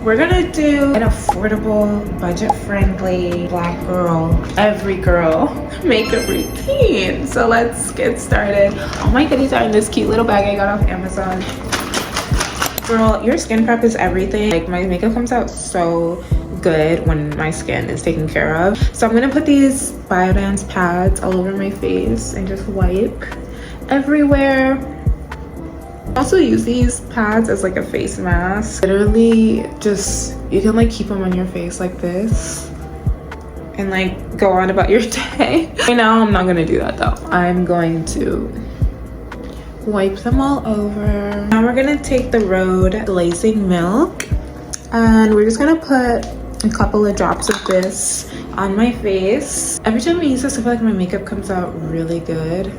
We're gonna do an affordable, budget-friendly black girl, every girl makeup routine. So let's get started. All my goodies are in this cute little bag I got off Amazon. Girl, your skin prep is everything. Like, my makeup comes out so good when my skin is taken care of. So I'm gonna put these Biodance pads all over my face and just wipe everywhere. Also use these pads as like a face mask. Literally just, you can like keep them on your face like this and like go on about your day. Right now I'm not gonna do that though. I'm going to wipe them all over. Now we're gonna take the Rhode glazing milk and we're just gonna put a couple of drops of this on my face. Every time I use this I feel like my makeup comes out really good.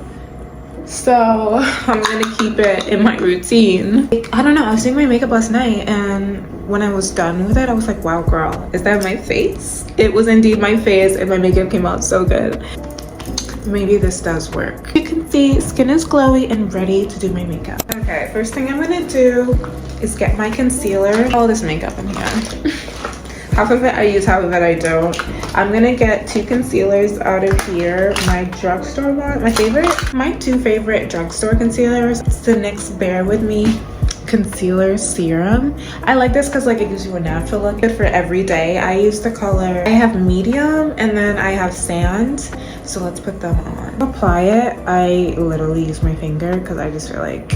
So I'm gonna keep it in my routine. Like, I don't know, I was doing my makeup last night and when I was done with it, I was like, wow girl, is that my face? It was indeed my face and my makeup came out so good. Maybe this does work. You can see skin is glowy and ready to do my makeup. Okay, first thing I'm gonna do is get my concealer. All this makeup in here. Half of it I use, half of it I don't. I'm gonna get two concealers out of here. My drugstore one, my two favorite drugstore concealers. It's the NYX Bare With Me concealer serum. I like this because like it gives you a natural look. Good for every day. I use the color, I have medium and then I have sand. So let's put them on. To apply it, I literally use my finger because I just feel like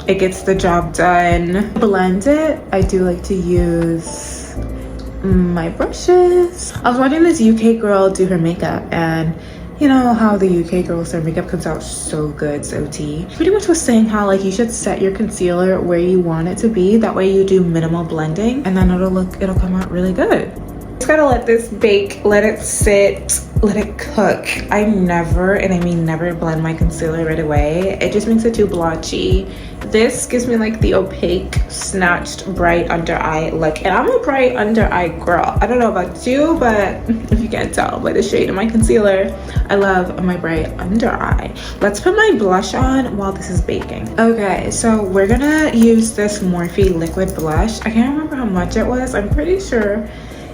it gets the job done. Blend it, I do like to use my brushes. I was watching this UK girl do her makeup and you know how the UK girls, their makeup comes out so good, so tea. Pretty much was saying how like you should set your concealer where you want it to be. That way you do minimal blending and then it'll come out really good. Just gotta let this bake, let it sit, let it cook. I never, and I mean never, blend my concealer right away. It just makes it too blotchy. This gives me like the opaque, snatched, bright under eye look. And I'm a bright under eye girl. I don't know about you, but if you can't tell by the shade of my concealer, I love my bright under eye. Let's put my blush on while this is baking. Okay, so we're gonna use this Morphe liquid blush. I can't remember how much it was. I'm pretty sure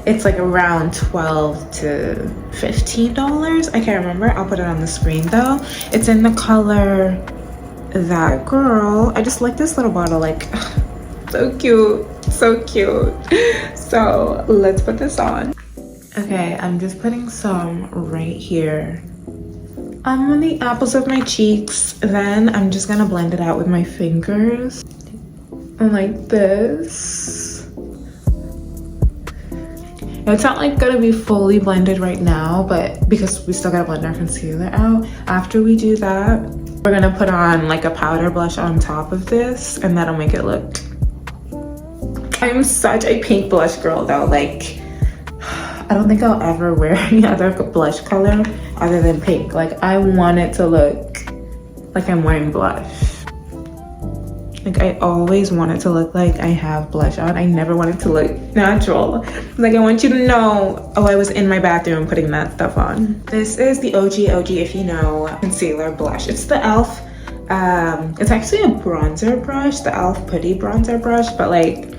it's like around $12 to $15. I can't remember. I'll put it on the screen though. It's in the color That Girl. I just like this little bottle, like so cute, so cute. So let's put this on. Okay, I'm just putting some right here on the apples of my cheeks. Then I'm just gonna blend it out with my fingers like this. It's not like gonna be fully blended right now, but because we still gotta blend our concealer out. After we do that, we're gonna put on like a powder blush on top of this and that'll make it look. I'm such a pink blush girl though. Like, I don't think I'll ever wear any other blush color other than pink. Like, I want it to look like I'm wearing blush. Like, I always want it to look like I have blush on. I never want it to look natural. Like, I want you to know, oh, I was in my bathroom putting that stuff on. This is the OG, if you know, concealer blush. It's the e.l.f. It's actually a bronzer brush, the e.l.f. Putty bronzer brush, but like,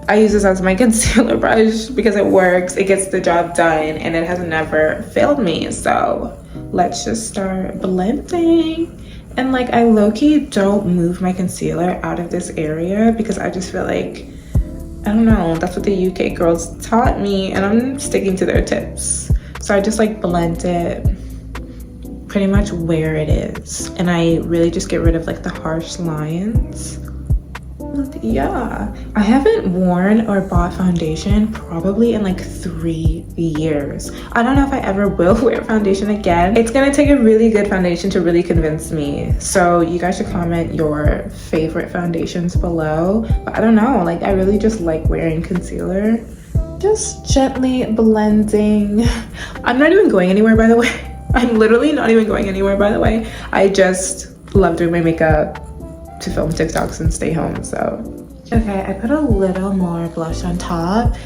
I use this as my concealer brush because it works, it gets the job done, and it has never failed me. So let's just start blending. And like, I low-key don't move my concealer out of this area because I just feel like, I don't know, that's what the UK girls taught me and I'm sticking to their tips. So I just like blend it pretty much where it is. And I really just get rid of like the harsh lines. Yeah, I haven't worn or bought foundation probably in like 3 years. I don't know if I ever will wear foundation again. It's gonna take a really good foundation to really convince me. So you guys should comment your favorite foundations below. But I don't know, like I really just like wearing concealer. Just gently blending. I'm not even going anywhere, by the way. I'm literally not even going anywhere, by the way. I just love doing my makeup to film TikToks and stay home. So okay, I put a little more blush on top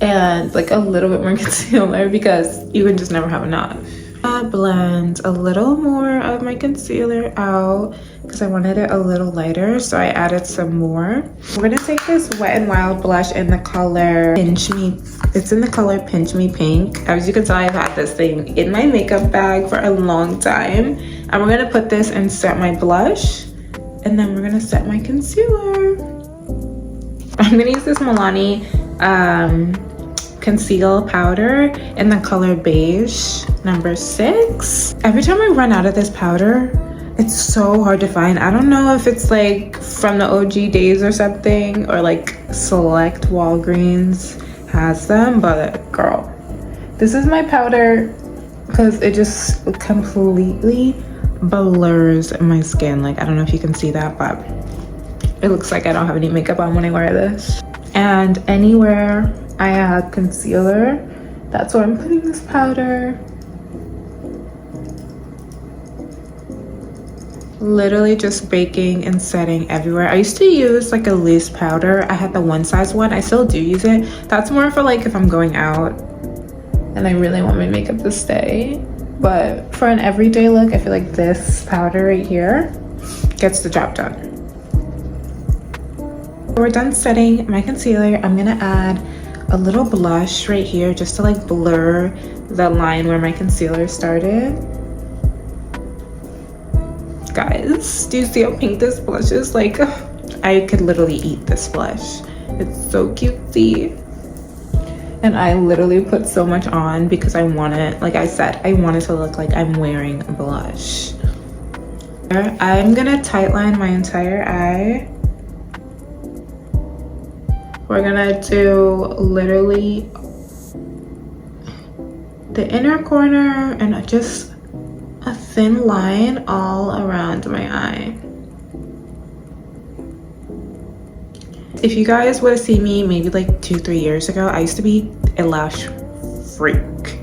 and like a little bit more concealer because you can just never have enough. Blend a little more of my concealer out because I wanted it a little lighter, so I added some more. We're gonna take this Wet n Wild blush in the color Pinch Me. It's in the color Pinch Me Pink. As you can tell, I've had this thing in my makeup bag for a long time. And we're gonna put this and set my blush, and then we're gonna set my concealer. I'm gonna use this Milana conceal powder in the color Beige number 6. Every time I run out of this powder, it's so hard to find. I don't know if it's like from the OG days or something, or like select Walgreens has them, but girl, this is my powder because it just completely blurs my skin. Like, I don't know if you can see that, but it looks like I don't have any makeup on when I wear this. And anywhere I have concealer, that's where I'm putting this powder. Literally just baking and setting everywhere. I used to use like a loose powder. I had the one size one. I still do use it. That's more for like if I'm going out and I really want my makeup to stay. But for an everyday look, I feel like this powder right here gets the job done. We're done setting my concealer. I'm gonna add a little blush right here just to like blur the line where my concealer started. Guys, do you see how pink this blush is? Like, I could literally eat this blush. It's so cutesy. And I literally put so much on because I want it, like I said, I want it to look like I'm wearing a blush. I'm gonna tightline my entire eye. We're gonna do literally the inner corner and just a thin line all around my eye. If you guys would have seen me maybe like 2-3 years ago, I used to be a lash freak,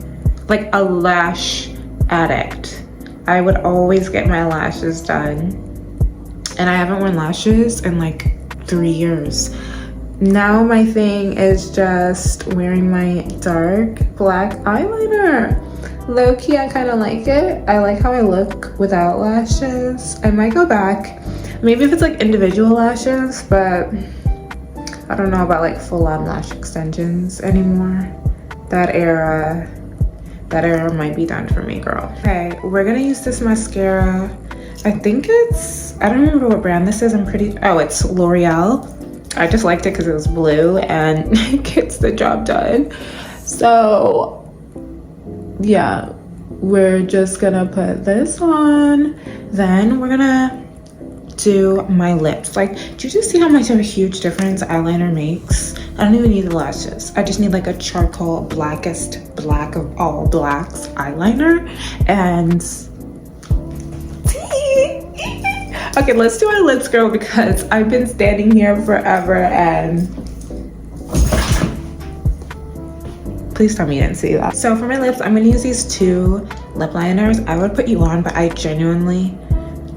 like a lash addict. I would always get my lashes done, and I haven't worn lashes in like 3 years. Now my thing is just wearing my dark black eyeliner. Low-key, I kind of like it. I like how I look without lashes. I might go back, maybe if it's like individual lashes, but I don't know about like full-on lash extensions anymore. That era might be done for me, girl. Okay, we're gonna use this mascara. I think it's, I don't remember what brand this is. It's L'Oreal. I just liked it because it was blue and it gets the job done. So yeah, we're just gonna put this on. Then we're gonna do my lips. Like, do you just see how much of a huge difference eyeliner makes? I don't even need the lashes. I just need like a charcoal blackest black of all blacks eyeliner. And okay, let's do our lips, girl, because I've been standing here forever and please tell me you didn't see that. So for my lips, I'm gonna use these 2 lip liners. I would put you on, but I genuinely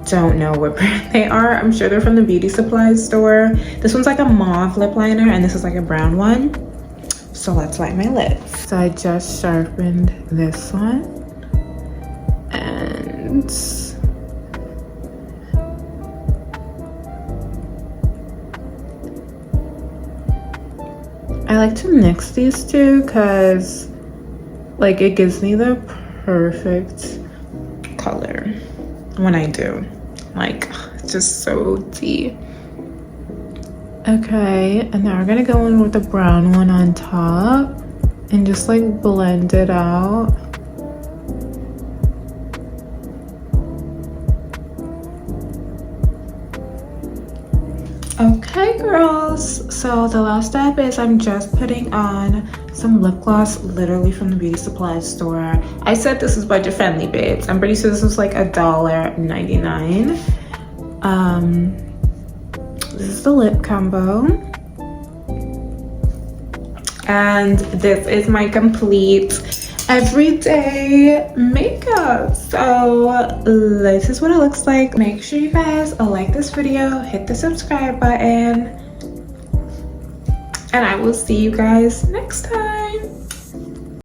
don't know what brand they are. I'm sure they're from the beauty supply store. This one's like a mauve lip liner and this is like a brown one. So let's light my lips. So I just sharpened this one and I like to mix these two because like it gives me the perfect color when I do. Like, it's just so tea. Okay, and now we're gonna go in with the brown one on top and just like blend it out. Okay, girls, so the last step is I'm just putting on some lip gloss, literally from the beauty supply store. I said this is budget friendly, babes. I'm pretty sure this was like $1.99. This is the lip combo, and this is my complete everyday makeup. So this is what it looks like. Make sure you guys like this video, hit the subscribe button, and I will see you guys next time.